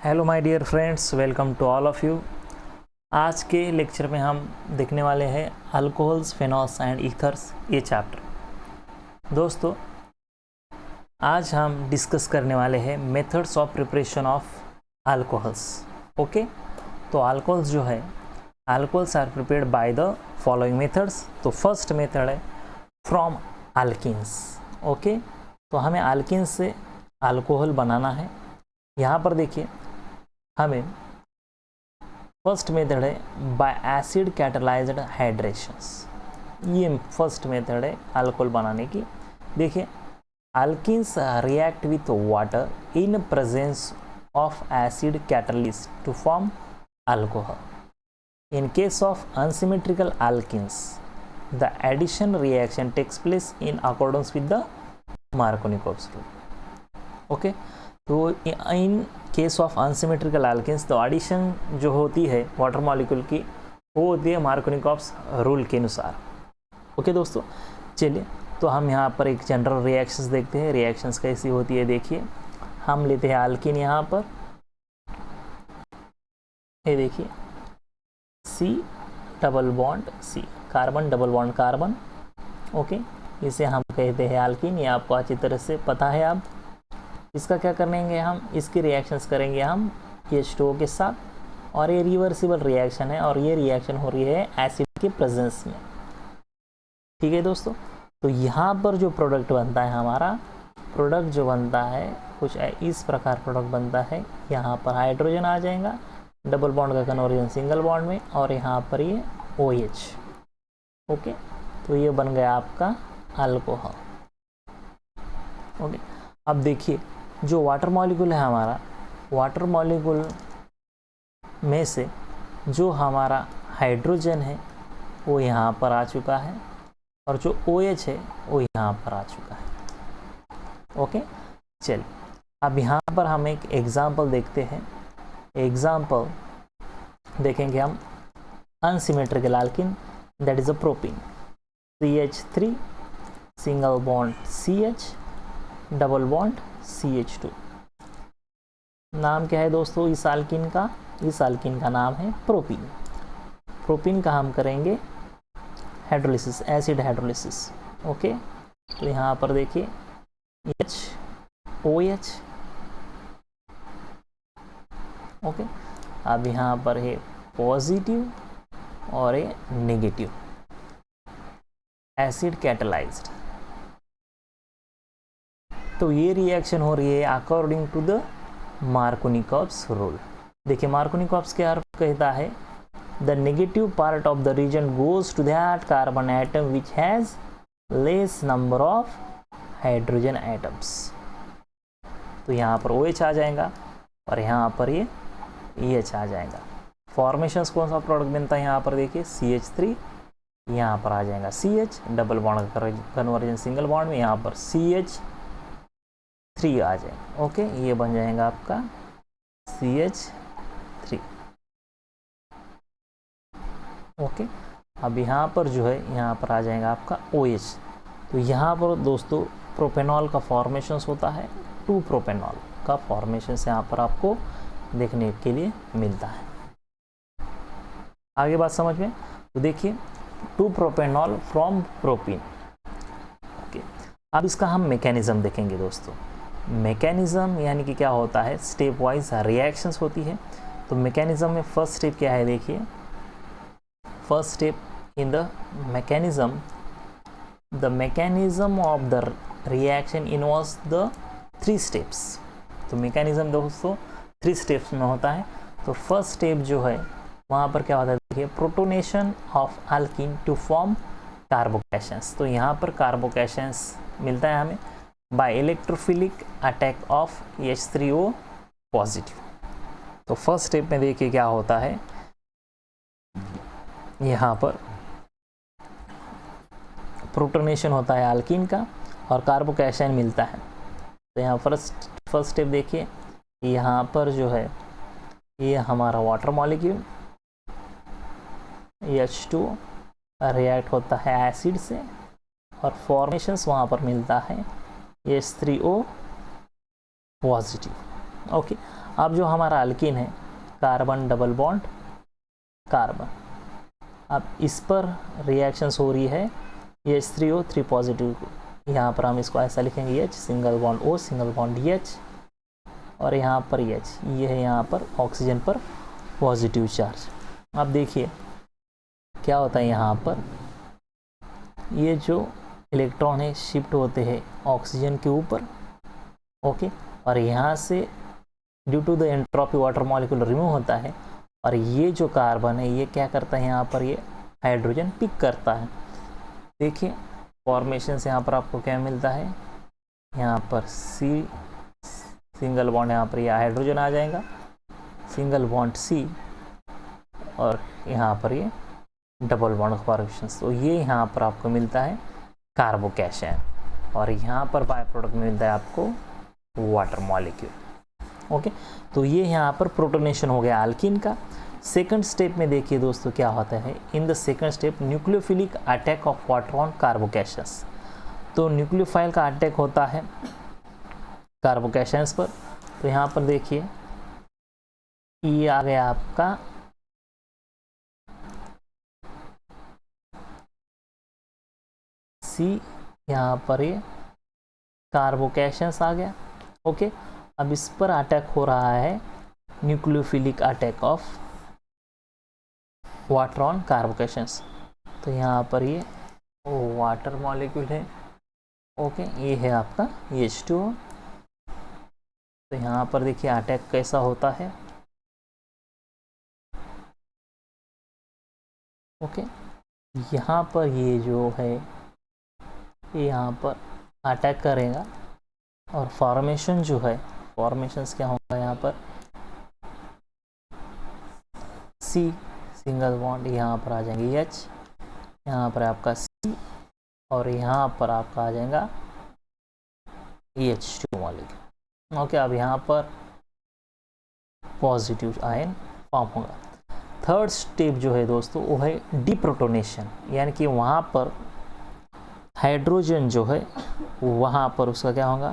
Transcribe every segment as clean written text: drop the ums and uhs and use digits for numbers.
Hello my dear friends, welcome to all of you. आज के lecture में हम देखने वाले हैं अल्कोहल्स, फेनॉल्स एंड ईथर्स, ये चैप्टर। दोस्तों, आज हम डिस्कस करने वाले हैं methods of preparation of alcohols. Okay, तो अल्कोहल्स जो है, alcohols are prepared by the following methods. तो फर्स्ट मेथड है फ्रॉम अल्किन्स। ओके, तो हमें अल्किन्स से अल्कोहल बनाना है। यहाँ पर देखिए, हमें फर्स्ट मेथड है बाय एसिड कैटलाइज्ड हाइड्रेशंस। ये फर्स्ट मेथड है अल्कोहल बनाने की। देखिए, alkenes react with water in presence of acid catalyst to form alcohol. In case of unsymmetrical alkenes the addition reaction takes place in accordance with the Markovnikov's rule. Okay, तो in case of unsymmetrical alkenes तो addition जो होती है water molecule की, वो होती है Markovnikov's rule के अनुसार। ओके दोस्तों, चलिए तो हम यहाँ पर एक जनरल रिएक्शंस देखते हैं। रिएक्शंस कैसी होती है, देखिए हम लेते हैं अल्किन। यहाँ पर ये देखिए C double bond C, carbon double bond carbon. Okay, इसे हम कहते हैं अल्किन। ये आपको अच्छी तरह से पता है। अब इसका क्या करेंगे, हम इसकी रिएक्शंस करेंगे हम H2O के साथ, और ये रिवर्सिबल रिएक्शन है और ये रिएक्शन हो रही है एसिड के प्रेजेंस में। ठीक है दोस्तों, तो यहाँ पर जो प्रोडक्ट बनता है, हमारा प्रोडक्ट जो बनता है कुछ इस प्रकार प्रोडक्ट बनता है। यहाँ पर हाइड्रोजन आ जाएगा, डबल बॉन्ड का कन्वर्जन सिंगल बॉन्ड में, और यहाँ पर ये OH। ओके, तो ये बन गया आपका अल्कोहल। ओके, अब देखिए जो वाटर मॉलिक्यूल है हमारा, वाटर मॉलिक्यूल में से जो हमारा हाइड्रोजन है वो यहाँ पर आ चुका है, और जो OH है वो यहाँ पर आ चुका है। ओके, चलिए अब यहाँ पर हम एक एग्जाम्पल देखते हैं। एग्जाम्पल देखेंगे हम unsymmetrical alkene, that is a propene. CH3 single bond CH double bond CH2। नाम क्या है दोस्तों इस अल्किन का? इस अल्किन का नाम है प्रोपीन। प्रोपीन का हम करेंगे हाइड्रोलिसिस, एसिड हाइड्रोलिसिस। ओके, तो यहाँ पर देखिए OH। ओके, अब यहाँ पर है पॉजिटिव और ये नेगेटिव एसिड कैटलाइज्ड। तो ये रिएक्शन हो रही है according to the Markovnikov's rule. देखिए मार्कोनिकोव्स क्या कहता है, the negative part of the reagent goes to that carbon atom which has less number of hydrogen atoms. तो यहाँ पर OH आ जाएगा और यहाँ पर ये EH आ जाएगा। फॉर्मेशंस कौन सा प्रोडक्ट बनता है, यहाँ पर देखिए CH3, यहाँ पर आ जाएगा CH डबल बॉन्ड का कन्वर्जन सिंगल बॉन्ड में, यहाँ पर CH3 आ जाएगा। ओके, ये बन जाएगा आपका CH3। ओके, अब यहाँ पर जो है, यहाँ पर आ जाएगा आपका OH। तो यहाँ पर दोस्तों प्रोपेनॉल का फॉर्मेशंस होता है, 2 प्रोपेनॉल का फॉर्मेशंस यहाँ पर आपको देखने के लिए मिलता है। आगे बात समझ में? तो देखिए 2 प्रोपेनॉल फ्रॉम प्रोपीन। ओके, अब इसका हम मैकेनिज्म देखेंगे दोस्तों। मैकेनिज्म यानी कि क्या होता है, स्टेप वाइज रिएक्शंस होती है। तो मैकेनिज्म में फर्स्ट स्टेप क्या है, देखिए first step in the mechanism, the mechanism of the reaction involves the 3 steps. तो मैकेनिज्म दोस्तों 3 स्टेप्स में होता है। तो फर्स्ट स्टेप जो है वहाँ पर क्या होता है, देखिए protonation of alkene to form carbocations. तो यहाँ पर कार्बोकैशंस मिलता है हमें by electrophilic attack of H3O positive. तो फर्स्ट स्टेप में देखिए क्या होता है, यहाँ पर प्रोटोनेशन होता है अल्किन का और कार्बोकैशन मिलता है। तो यहाँ फर्स्ट स्टेप देखिए, यहाँ पर जो है ये हमारा वाटर मॉलिक्यूल H2 रिएक्ट होता है एसिड से, और फॉर्मेशंस वहाँ पर मिलता है H3O पॉजिटिव। ओके, अब जो हमारा अल्कीन है कार्बन डबल बॉन्ड कार्बन, अब इस पर रिएक्शंस हो रही है H3O3 पॉजिटिव, यहाँ पर हम इसको ऐसा लिखेंगे H single bond O single bond H और यहाँ पर H, ये है यहाँ पर ऑक्सीजन पर पॉजिटिव चार्ज। अब देखिए क्या होता है, यहाँ पर ये जो इलेक्ट्रॉन है शिफ्ट होते हैं ऑक्सीजन के ऊपर, ओके, और यहाँ से due to the entropy water molecule remove होता है, और ये जो कार्बन है ये क्या करता है, यहाँ पर ये हाइड्रोजन पिक करता है। देखिए फॉर्मेशन से यहाँ पर आपको क्या मिलता है, यहाँ पर C सिंगल बॉन्ड, यहाँ पर ये हाइड्रोजन आ जाएगा, सिंगल बॉन्ड C, और यहाँ पर ये डबल बॉन्ड फॉर्मेशन। तो ये यहाँ पर आपको मिलता है कार्बोकैशन, और यहाँ पर बाय प्रोडक्ट में मिलता है आपको वाटर मॉलिक्यूल। ओके, तो ये यहाँ पर प्रोटोनेशन हो गया अल्कीन का। सेकंड स्टेप में देखिए दोस्तों क्या होता है, in the second step nucleophilic attack of water on carbocations. तो न्यूक्लियोफाइल का अटैक होता है कार्बोकैशंस पर। तो यहाँ पर देखिए ये आ गया आपका C, यहाँ पर ये कार्बोकैशंस आ गया। ओके, अब इस पर अटैक हो रहा है nucleophilic attack of water on carbocations. तो यहाँ पर ये वाटर मॉलिक्यूल है, ओके, ये है आपका H2O। तो यहाँ पर देखिए अटैक कैसा होता है, ओके, यहाँ पर ये जो है ये यहाँ पर अटैक करेगा, और फॉर्मेशन जो है, फॉर्मेशंस क्या होगा यहाँ पर C सिंगल बॉन्ड, यहाँ पर आ जाएंगे H, यहाँ पर आपका C, और यहाँ पर आपका आ जाएगा H2 मॉलिक्यूल। ओके, अब यहाँ पर पॉजिटिव आयन फॉर्म होगा। थर्ड स्टेप जो है दोस्तों वो है डीप्रोटोनेशन, यानी कि वहाँ पर हाइड्रोजन जो है वहाँ पर उसका क्या होगा,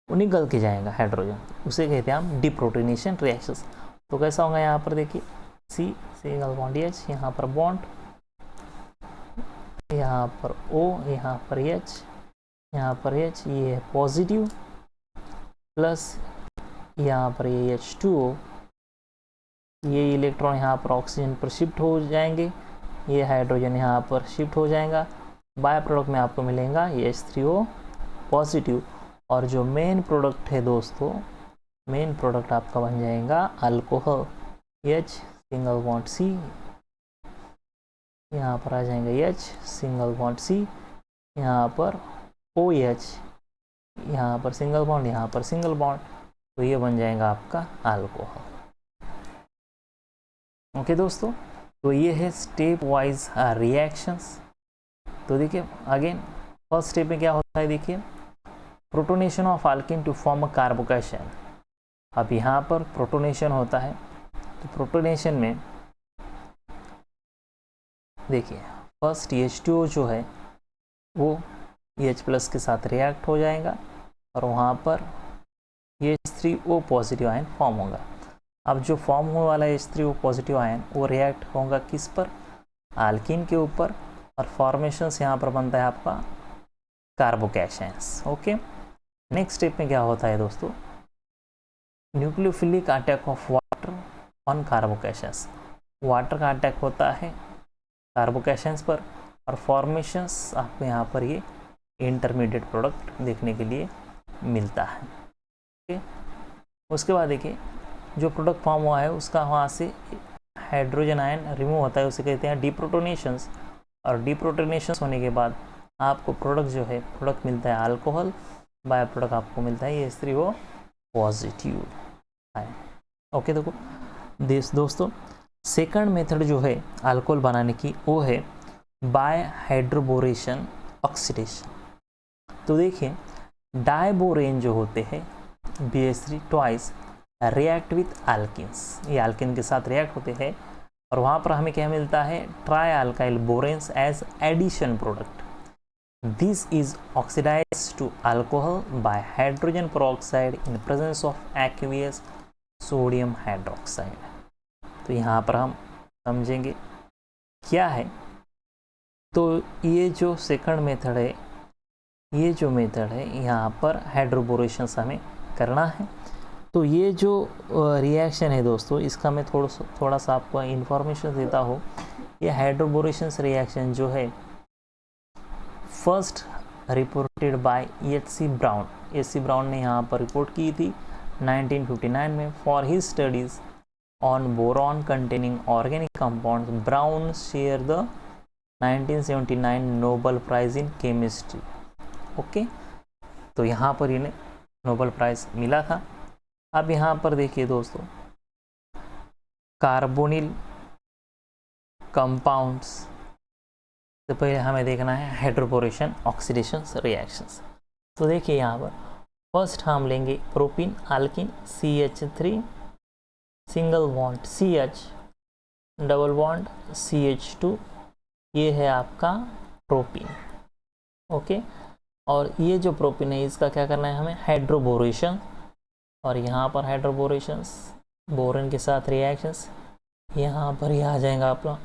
वो निकल के जाएगा हाइड्रोजन, उसे कहते हैं हम डीप्रोटोनेशन रिएक्शंस। तो कैसा होगा, यहाँ पर देखिए C सिंगल बॉन्ड H, यहाँ पर बॉन्ड, यहाँ पर O, यहाँ पर H, यहाँ पर H, ये है पॉजिटिव, प्लस यहाँ पर ये H2O, ये इलेक्ट्रॉन यहाँ पर ऑक्सीजन पर शिफ्ट हो जाएंगे, ये हाइड्रोजन यहाँ पर शिफ्ट हो जाएगा। बाय प्रोडक्ट में आपको मिलेगा H3O पॉजिटिव, और जो मेन प्रोडक्ट है दोस्तों, मेन प्रोडक्ट आपका बन जाएगा alcohol H single bond C, यहाँ पर आ जाएंगे H सिंगल बॉन्ड C, यहाँ पर OH, यहाँ पर सिंगल बॉन्ड, यहाँ पर सिंगल बॉन्ड, तो ये बन जाएगा आपका अल्कोहल। ओके दोस्तों, तो ये है स्टेप वाइज रिएक्शंस। तो देखिए अगेन फर्स्ट स्टेप में क्या होता है, देखिए protonation of alkene to form a carbocation. अब यहाँ पर प्रोटोनेशन होता है, तो प्रोटोनेशन में देखिए फर्स्ट H2O जो है वो H प्लस के साथ रिएक्ट हो जाएगा, और वहाँ पर H3O पॉजिटिव आयन फॉर्म होगा। अब जो फॉर्म होने वाला H3O पॉजिटिव आयन वो रिएक्ट होगा किस पर, अल्कीन के ऊपर, और फॉर्मेशंस यहाँ पर बनता है आपका कार्बोकैशंस। ओके, नेक्स्ट स्टेप में क्या होता है दोस्तों, nucleophilic attack of water on carbocations. Water का अटैक होता है कार्बोकैशंस पर, और फॉर्मेशंस आपको यहाँ पर ये इंटरमीडिएट प्रोडक्ट देखने के लिए मिलता है। ओके, उसके बाद देखिए जो प्रोडक्ट फॉर्म हुआ है उसका वहाँ से हाइड्रोजन आयन रिमूव होता है, उसे कहते हैं डीप्रोटोनेशंस, और डीप्रोटोनेशंस होने के बाद आपको प्रोडक्ट जो है प्रोडक्ट मिलता है अल्कोहल, बाय प्रोडक्ट आपको मिलता है H3O पॉजिटिव आयन। ओके, देखो दोस्तों सेकंड मेथड जो है अल्कोहल बनाने की वो है बाय हाइड्रोबोरेशन ऑक्सीडेशन। तो देखिए डाइबोरेन जो होते हैं BH3 twice react with alkenes, ये अल्किन के साथ रिएक्ट होते हैं, और वहाँ पर हमें क्या मिलता है, tri alkyl boranes as addition product. This is oxidised to alcohol by hydrogen peroxide in presence of aqueous sodium hydroxide. तो यहाँ पर हम समझेंगे क्या है। तो ये जो सेकंड मेथड है, ये जो मेथड है यहाँ पर हाइड्रोबोरेशन हमें करना है। तो ये जो रिएक्शन है दोस्तों, इसका मैं थोड़ा सा आपको इन्फॉर्मेशन देता हूँ। ये हाइड्रोबोरेशन रिएक्शन जो है first reported by HC. Brown. HC. Brown ने यहाँ पर रिपोर्ट की थी 1959 में for his studies on boron containing organic compounds. Brown share the 1979 Nobel prize in chemistry. Okay, तो यहाँ पर इन्हें नोबेल प्राइज मिला था। अब यहाँ पर देखिए दोस्तों, कार्बोनिल कंपाउंड्स तो पहले हमें देखना है हाइड्रोबोरेशन ऑक्सीडेशन रिएक्शंस। तो देखिए यहाँ पर फर्स्ट हम लेंगे propene alkene CH3 single bond CH double bond CH2, ये है आपका प्रोपीन। ओके, और ये जो प्रोपीन है इसका क्या करना है हमें हाइड्रोबोरेशन। और यहाँ पर हाइड्रोबोरेशंस बोरेन के साथ रिएक्शंस, यहाँ पर ये आ जाएगा आपका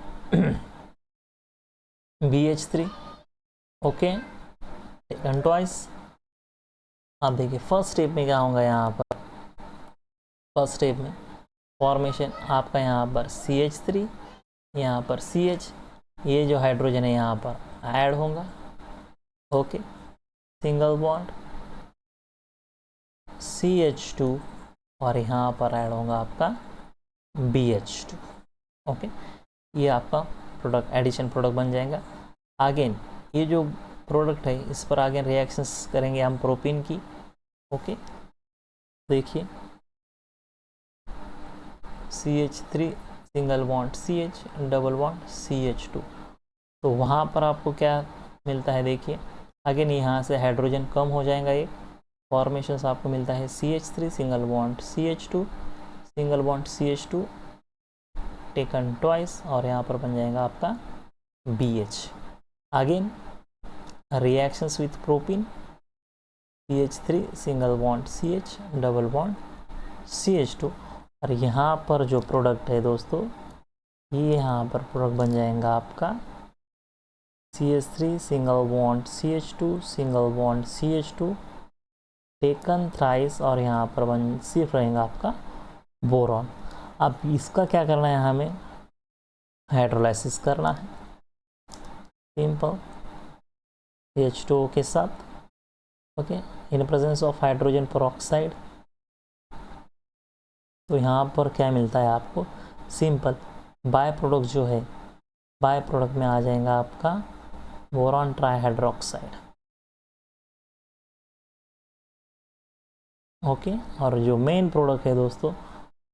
BH3। Okay, second twice. अब देखिए फर्स्ट स्टेप में क्या होगा, यहाँ पर फर्स्ट स्टेप में फॉर्मेशन आपका यहाँ पर CH3, यहाँ पर CH, ये जो हाइड्रोजन है यहाँ पर ऐड होगा। ओके, सिंगल बॉन्ड CH2 और यहाँ पर ऐड होगा आपका BH2। ओके, ये आपका प्रोडक्ट एडिशन प्रोडक्ट बन जाएगा। अगेन ये जो प्रोडक्ट है इस पर अगेन रिएक्शंस करेंगे हम प्रोपीन की। ओके, देखिए CH3 single bond CH double bond CH2, तो वहाँ पर आपको क्या मिलता है, देखिए अगेन यहाँ से हाइड्रोजन कम हो जाएगा, एक फॉर्मेशन आपको मिलता है CH3 single bond CH2 single bond CH2 taken twice, और यहाँ पर बन जाएगा आपका BH। Again reactions with propene CH3 single bond CH double bond CH2, और यहाँ पर जो प्रोडक्ट है दोस्तों, ये यहाँ पर प्रोडक्ट बन जाएगा आपका CH3 single bond CH2 single bond CH2 taken thrice, और यहाँ पर बन सिर्फ रहेगा आपका बोरॉन। अब इसका क्या करना है, हमें हाइड्रोलाइसिस करना है सिंपल H2O के साथ। Okay, in presence of hydrogen peroxide. तो यहाँ पर क्या मिलता है आपको, सिंपल बाय प्रोडक्ट जो है, बाय प्रोडक्ट में आ जाएगा आपका बोरॉन ट्राइहाइड्रोक्साइड। ओके, और जो मेन प्रोडक्ट है दोस्तों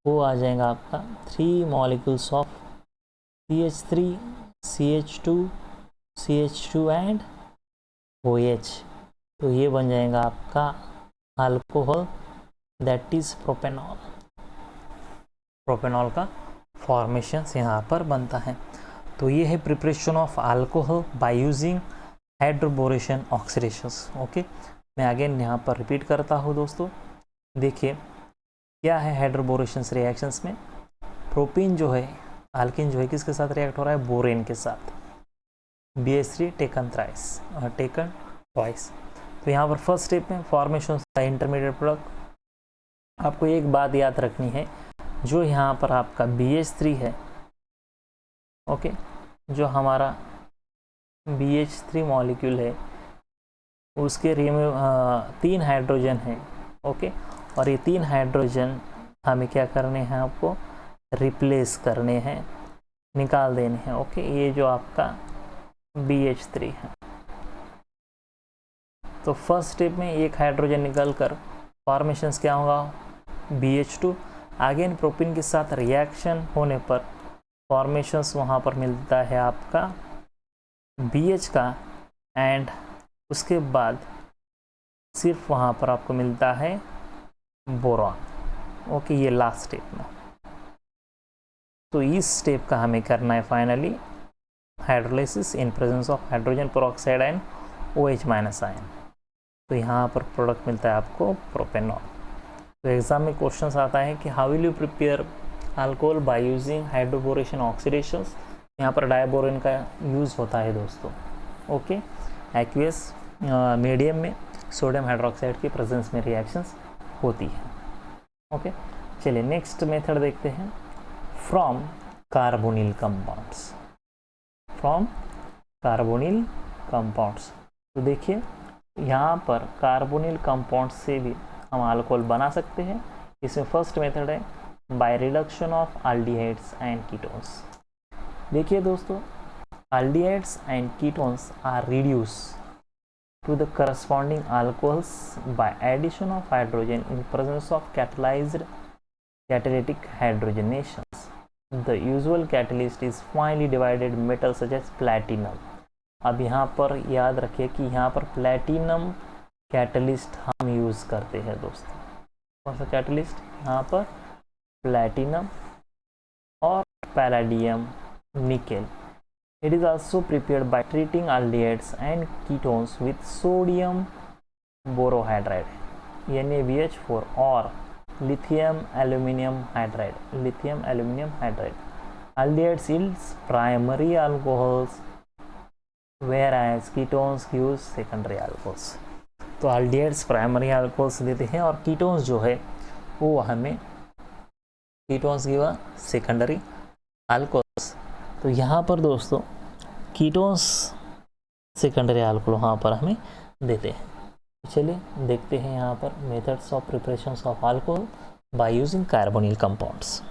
वो आ जाएगा आपका 3 molecules of CH3 CH2 CH2 and OH। तो ये बन जाएगा आपका alcohol, that is propanol. Propanol का फॉर्मेशन यहाँ पर बनता है। तो ये है preparation of alcohol by using hydroboration oxidations. Okay, मैं अगेन यहाँ पर रिपीट करता हूँ दोस्तों। देखिए क्या है हाइड्रोबोरेशन रिएक्शंस में, प्रोपीन जो है अल्किन जो है किसके साथ रिएक्ट हो रहा है, बोरेन के साथ। BH3 टेकन थ्राइस और टेकन ट्वाइस। तो यहाँ पर फर्स्ट स्टेप में फॉर्मेशन का इंटरमीडिएट प्रोडक्ट। आपको एक बात याद रखनी है, जो यहाँ पर आपका BH3 है, ओके, जो हमारा BH3 मॉलिक्यूल है उसके रिमूव 3 हाइड्रोजन है। ओके, और ये 3 हाइड्रोजन हमें क्या करने हैं, आपको रिप्लेस करने हैं, निकाल देने हैं। ओके, ये जो आपका BH3 है, तो फर्स्ट स्टेप में एक हाइड्रोजन निकल कर फॉर्मेशंस क्या होगा, BH2। अगेन प्रोपीन के साथ रिएक्शन होने पर फॉर्मेशंस वहाँ पर मिलता है आपका BH का, एंड उसके बाद सिर्फ वहाँ पर आपको मिलता है बोरॉन। ओके, ये लास्ट स्टेप में। तो इस स्टेप का हमें करना है finally hydrolysis in presence of hydrogen peroxide and OH- ion. तो यहाँ पर प्रोडक्ट मिलता है आपको प्रोपेनॉल। तो एग्ज़ाम में क्वेश्चन आता है कि how will you prepare alcohol by using hydroboration oxidations. यहाँ पर डायबोरेन का यूज़ होता है दोस्तों। ओके, एक्वियस मीडियम में सोडियम हाइड्रोक्साइड की प्रेजेंस में रिएक्शंस होती है। ओके, चलिए नेक्स्ट मेथड देखते हैं, from carbonyl compounds. From carbonyl compounds, तो देखिए यहाँ पर कार्बोनिल कंपाउंड्स से भी हम अल्कोहल बना सकते हैं। इसमें फर्स्ट मेथड है by reduction of aldehydes and ketones. देखिए दोस्तों, aldehydes and ketones are reduce to the corresponding alcohols by addition of hydrogen in presence of catalyzed catalytic hydrogenations. The usual catalyst is finely divided metal such as platinum. अब यहाँ पर याद रखिए कि यहाँ पर प्लेटिनम कैटलिस्ट हम use करते हैं दोस्तों। कौन सा कैटलिस्ट? यहाँ पर प्लेटिनम और palladium nickel. It is also prepared by treating aldehydes and ketones with sodium borohydride NaBH4 or lithium aluminum hydride. Lithium aluminum hydride. Aldehydes yields primary alcohols whereas ketones gives secondary alcohols. तो aldehydes primary alcohols देते हैं और ketones जो है वो हमें ketones give secondary alcohols. तो यहाँ पर दोस्तों कीटोन्स सेकेंडरी अल्कोहल वहाँ पर हमें देते हैं। चलिए देखते हैं यहाँ पर methods of preparation of alcohol by using carbonyl compounds.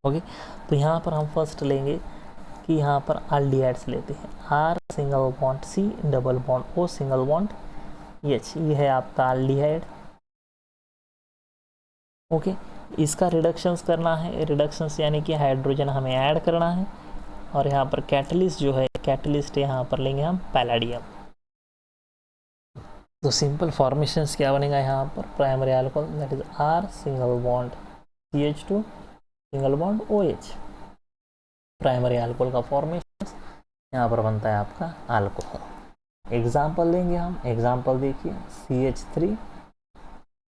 Okay, तो यहाँ पर हम फर्स्ट लेंगे कि यहाँ पर एल्डिहाइड्स लेते हैं। R single bond C double bond O single bond H, ये है आपका एल्डिहाइड। ओके, इसका रिडक्शंस करना है। रिडक्शंस यानी कि हाइड्रोजन हमें ऐड करना है और यहाँ पर कैटलिस्ट जो है, कैटलिस्ट यहाँ पर लेंगे हम पैलाडियम। तो सिंपल फॉर्मेशंस क्या बनेगा यहाँ पर? Primary alcohol that is R single bond CH2 single bond OH। Primary alcohol का फॉर्मेशन यहाँ पर बनता है आपका अल्कोहल। एग्जाम्पल लेंगे हम। एग्जाम्पल देखिए, CH3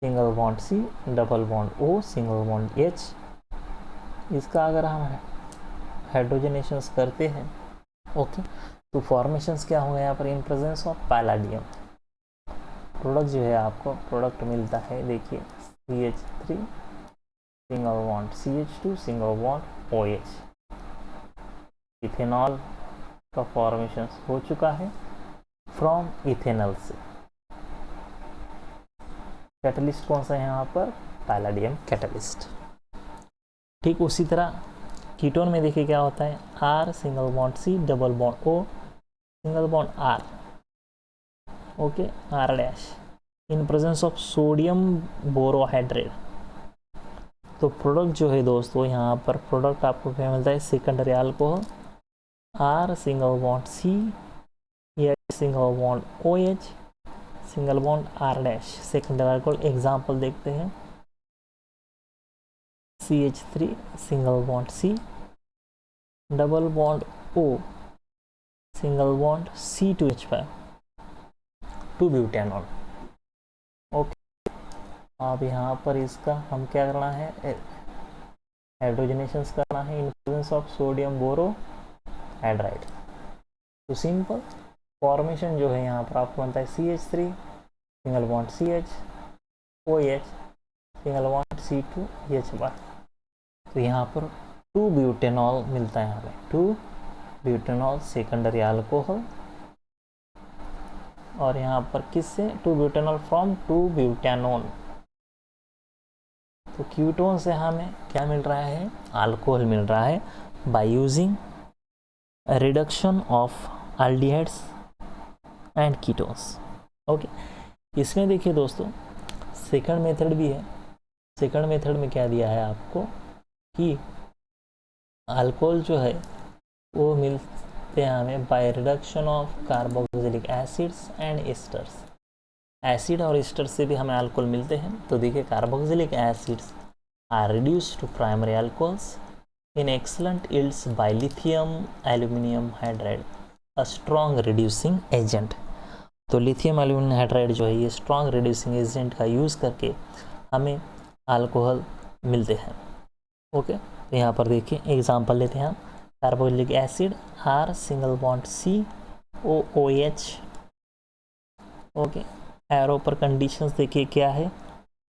single bond C double bond O single bond H। इसका अगर हम हाइड्रोजनेशंस करते हैं, ओके, तो फॉर्मेशंस क्या होंगे यहाँ पर? इन प्रेजेंस ऑफ पैलाडियम। प्रोडक्ट जो है आपको प्रोडक्ट मिलता है, देखिए CH3 single bond CH2 single bond OH। Ethanol का फॉर्मेशन हो चुका है फ्रॉम इथेनॉल से। कैटलिस्ट कौन सा है यहाँ पर? Palladium catalyst. ठीक उसी तरह कीटोन में देखिए क्या होता है, R single bond C double bond O single bond R, okay, R dash in presence of sodium borohydrate. तो प्रोडक्ट जो है दोस्तों यहाँ पर प्रोडक्ट आपको क्या मिलता है? Secondary alcohol R single bond C H single bond OH single bond R dash secondary alcohol. Example देखते हैं, CH3 single bond C double bond O single bond C2H5 2 butanol. Okay, अब यहाँ पर इसका हम क्या करना है? हाइड्रोजनेशंस करना है इन प्रेजेंस ऑफ सोडियम बोरोहाइड्राइड। तो सिंपल फॉर्मेशन जो है यहाँ पर आपको बनता है CH3 single bond CH OH single bond C2H5। तो यहाँ पर 2 ब्यूटेनॉल मिलता है, यहाँ पे 2 ब्यूटेनॉल सेकेंडरी अल्कोहल। और यहाँ पर किससे? 2 ब्यूटेनॉल फ्रॉम 2 ब्यूटेनॉन। तो कीटोन से हमें क्या मिल रहा है? अल्कोहल मिल रहा है by using reduction of aldehydes and ketones. Okay, इसमें देखिए दोस्तों सेकंड मेथड भी है। सेकंड मेथड में क्या दिया है आपको कि अल्कोहल जो है वो मिलते हैं हमें by reduction of carboxylic acids and esters. Acid और एस्टर से भी हमें अल्कोहल मिलते हैं। तो देखिए carboxylic acids are reduced to primary alcohols in excellent yields by lithium aluminium hydride a strong reducing agent. तो लिथियम एल्यूमिनियम हाइड्राइड जो है ये स्ट्रॉन्ग रिड्यूसिंग एजेंट का यूज़ करके हमें अल्कोहल मिलते हैं। ओके, तो यहाँ पर देखिए एग्जांपल लेते हैं हम। Carboxylic acid R single bond COOH। Okay, arrow पर कंडीशंस देखिए क्या है।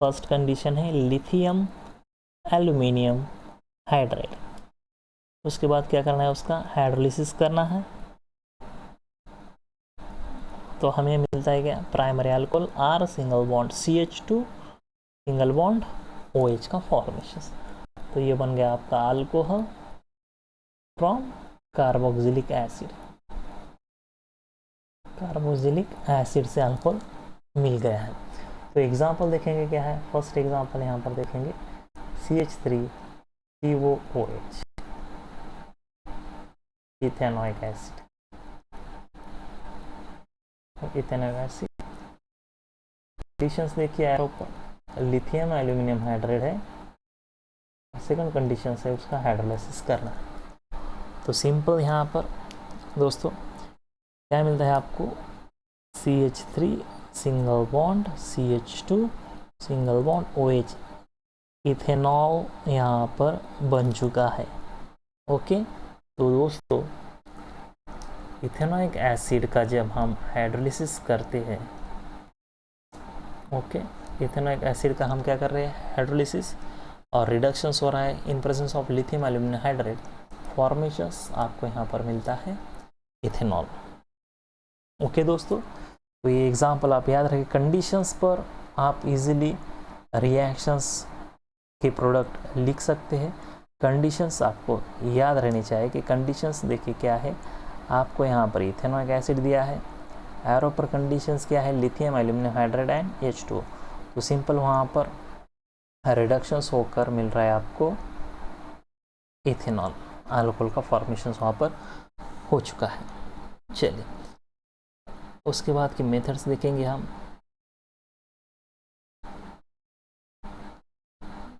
फर्स्ट कंडीशन है लिथियम एल्यूमिनियम हाइड्राइड। उसके बाद क्या करना है, उसका हाइड्रोलिसिस करना है। तो हमें मिलता है क्या, primary alcohol R single bond CH2 single bond OH का फॉर्मेशन। तो ये बन गया आपका alcohol from carboxylic acid. Carboxylic acid से अल्कोहल मिल गया है। तो एग्जांपल देखेंगे क्या है। फर्स्ट एग्जांपल यहाँ पर देखेंगे CH3COOH ethanoic acid. Ethanoic acid conditions देखिए एरो पर लिथियम एल्यूमिनियम हाइड्राइड है। सेकंड कंडीशन है उसका हाइड्रोलाइसिस करना है। तो सिंपल यहाँ पर दोस्तों क्या मिलता है आपको, CH3 single bond CH2 single bond OH ethanol यहाँ पर बन चुका है। ओके, तो दोस्तों इथेनॉइक एसिड का जब हम हाइड्रोलिसिस करते हैं, ओके, इथेनॉइक एसिड का हम क्या कर रहे हैं, हाइड्रोलिसिस, और रिडक्शंस हो रहा है इन presence of lithium aluminium hydride, formations आपको यहाँ पर मिलता है इथेनॉल। ओके दोस्तों, तो ये एग्जांपल आप याद रखें। कंडीशंस पर आप इजीली रिएक्शंस के प्रोडक्ट लिख सकते हैं। कंडीशंस आपको याद रहनी चाहिए कि कंडीशंस देखिए क्या है। आपको यहाँ पर इथेनॉइक एसिड दिया है, एरो पर कंडीशंस क्या है, lithium aluminium hydride and H2। तो सिंपल वहाँ पर रिडक्शंस होकर मिल रहा है आपको इथेनॉल, अल्कोहल का फॉर्मेशन वहाँ पर हो चुका है। चलिए उसके बाद के मेथड्स देखेंगे हम।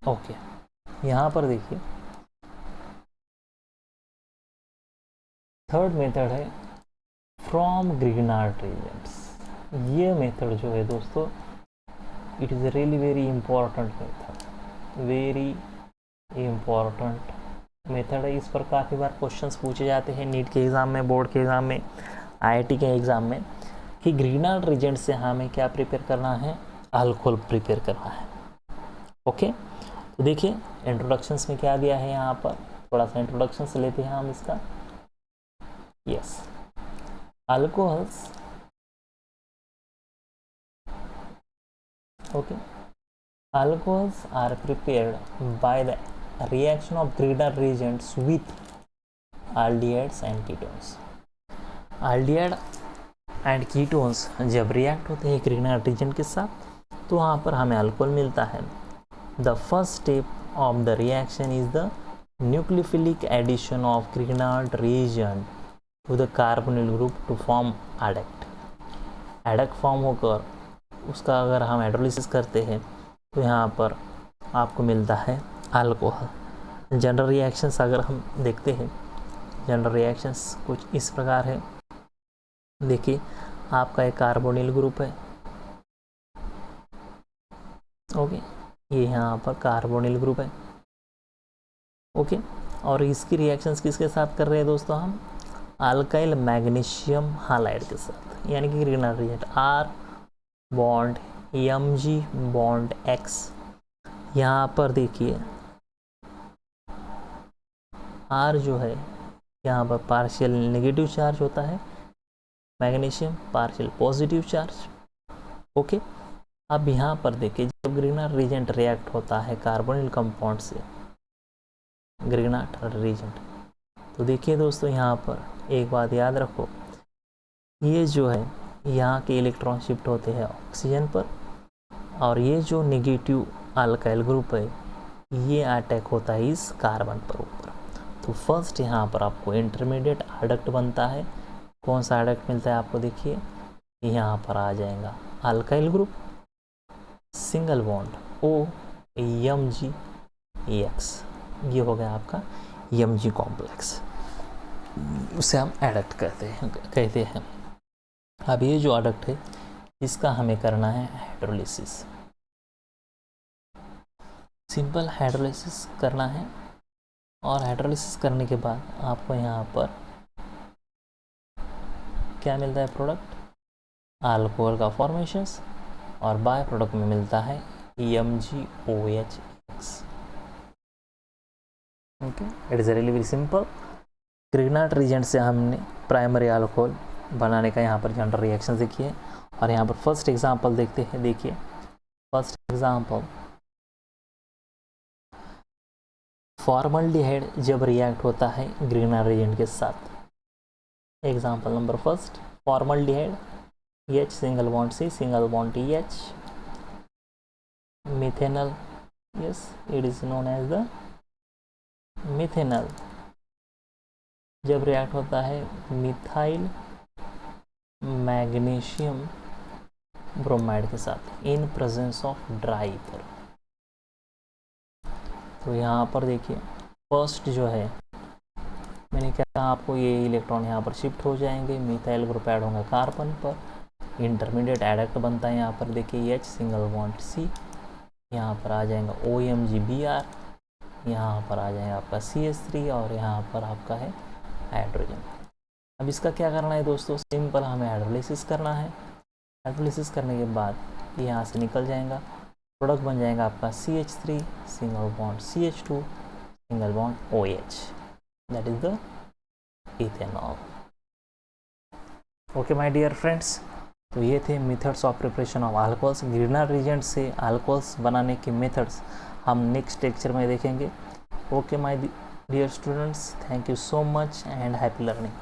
ओके, यहाँ पर देखिए थर्ड मेथड है फ्रॉम ग्रिग्नार्ड रिएजेंट्स। ये मेथड जो है दोस्तों, it is really very important method, very important method है। इस पर काफ़ी बार क्वेश्चंस पूछे जाते हैं नीट के एग्ज़ाम में, बोर्ड के एग्ज़ाम में, IIT के एग्ज़ाम में, कि ग्रिग्नार्ड रिएजेंट से हमें क्या प्रिपेयर करना है, अल्कोहल प्रिपेयर करना है। ओके, तो देखिए इंट्रोडक्शंस में क्या दिया है, यहाँ पर थोड़ा सा इंट्रोडक्शंस लेते हैं हम इसका। Yes, alcohols, okay, alcohols are prepared by the reaction of Grignard reagents with aldehydes and ketones। aldehyde and ketones जब रिएक्ट होते हैं ग्रिग्नार्ड रिएजेंट के साथ तो वहाँ पर हमें अल्कोहल मिलता है। The first step of the reaction is the nucleophilic addition of Grignard reagent to the carbonyl group to form adduct. Adduct form होकर उसका अगर हम हाइड्रोलिसिस करते हैं तो यहाँ पर आपको मिलता है अल्कोहल। जनरल रिएक्शंस अगर हम देखते हैं, जनरल रिएक्शंस कुछ इस प्रकार है। देखिए आपका एक कार्बोनिल ग्रुप है, ओके, ये यहाँ पर कार्बोनिल ग्रुप है, ओके, और इसकी रिएक्शंस किसके साथ कर रहे हैं दोस्तों, हम अल्काइल मैग्नीशियम हालाइड के साथ, यानी कि Grignard reagent R bond Mg bond X। यहाँ पर देखिए R जो है यहाँ पर पार्शियल नेगेटिव चार्ज होता है, magnesium partial positive charge. Okay, अब यहाँ पर देखिए जब ग्रिग्नार्ड रिएजेंट रिएक्ट होता है कार्बोनिल कंपाउंड से, ग्रिग्नार्ड रिएजेंट, तो देखिए दोस्तों यहाँ पर एक बात याद रखो, ये जो है यहाँ के इलेक्ट्रॉन शिफ्ट होते हैं ऑक्सीजन पर, और ये जो नेगेटिव अल्काइल ग्रुप है ये अटैक होता है इस कार्बन पर ऊपर। तो फर्स्ट यहाँ पर आपको इंटरमीडिएट एडक्ट बनता है। कौन सा एडक्ट मिलता है आपको, देखिए यहाँ पर आ जाएगा alkyl group, single bond OMgX, ये हो गया आपका Mg कॉम्प्लेक्स, उसे हम एडक्ट कहते हैं। अब ये जो एडक्ट है इसका हमें करना है हाइड्रोलिसिस। सिंपल हाइड्रोलिसिस करना है और हाइड्रोलिसिस करने के बाद आपको यहाँ पर क्या मिलता है प्रोडक्ट, अल्कोहल का फॉर्मेशंस, और बाय प्रोडक्ट में मिलता है MgOH। Okay, it is really very simple. Grignard reagent से हमने प्राइमरी अल्कोहल बनाने का यहाँ पर जनरल रिएक्शन देखिए, और यहाँ पर फर्स्ट एग्जांपल देखते हैं। देखिए फर्स्ट एग्जांपल, फॉर्मल्डिहाइड जब रिएक्ट होता है ग्रिग्नार्ड रीजेंट के साथ। Example number first, formaldehyde H single bond C single bond TH, methanal, yes it is known as the methanal जब रिएक्ट होता है मिथाइल मैग्नीशियम ब्रोमाइड के साथ इन प्रेजेंस ऑफ ड्राई ईथर। तो यहाँ पर देखिए फर्स्ट जो है मैंने क्या कहा आपको, ये इलेक्ट्रॉन यहाँ पर शिफ्ट हो जाएंगे, मिथाइल ग्रुप ऐड होगा कार्बन पर, इंटरमीडिएट एडक्ट बनता है। यहाँ पर देखिए H सिंगल बॉन्ड C, यहाँ पर आ जाएगा OMgBr, यहाँ पर आ जाएगा आपका CH3 और यहाँ पर आपका है हाइड्रोजन। अब इसका क्या करना है दोस्तों, सिंपल हमें हाइड्रोलिसिस करना है। हाइड्रोलिसिस करने के बाद यहाँ से निकल जाएगा, प्रोडक्ट बन जाएगा आपका CH3 single bond CH2 single bond OH, that is the ethanol. Okay my dear friends, तो ये थे methods of preparation of alcohols. Grignard reagent से अल्कोहल्स बनाने के मेथड्स हम नेक्स्ट लेक्चर में देखेंगे। Okay my dear students, thank you so much and happy learning.